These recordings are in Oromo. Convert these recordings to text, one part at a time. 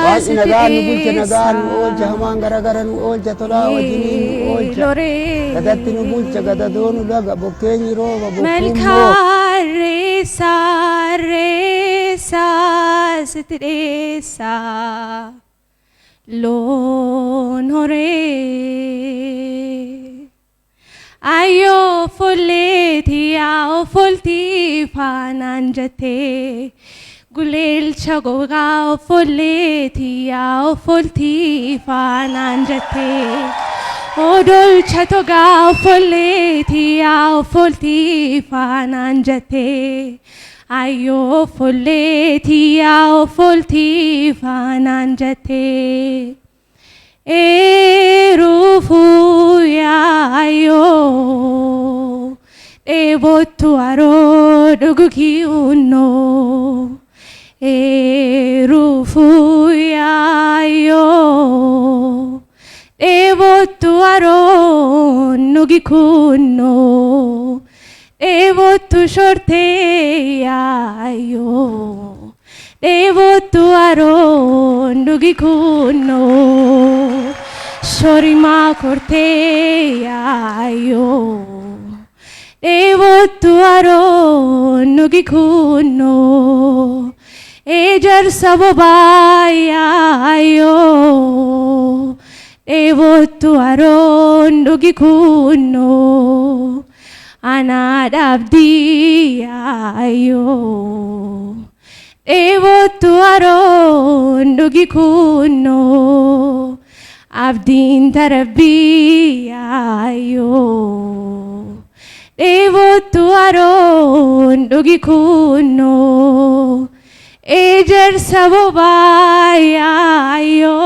Waan nagaan nu bulche nagaan nu oolcha hamaan garagara nu oolcha tolaa wajjiniin nu oolcha gadatti nu bulcha gadadoo nu laga bokkeenyi rooba bokkuun loon horee ayo folleeti yaa folti faanaan jettee guleel chagogaa folleeti yaa folti faanaan jettee odol chatogaa folleeti yaa folti faanaan jettee ayo folleeti yaa folti faanaan jettee eruufuu yaayo eebottu aroo dhugukii unnoo eruufuu yaayo eebottu aroo nugi kunnoo eebottu shortee yaayo eebottu aroo nugi kunnoo shorimaa kortee yaayo eebottu aroo nugi kunnoo ejarsa bobaa yaayo eebottu aroo nugi kunnoo anaa dhabdii yaayo eebottu aroo nugi kunnoo abdiin tarabbii yaayo eebottu aroo nugi kunnoo ejarsa bobaa yaayo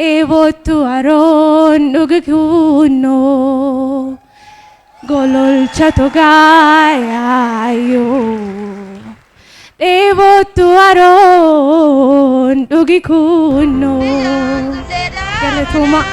eebottu aroo nugi kunnoo gololcha togaa yaayo eebottu aroo nugi kunnoo galatoomaa.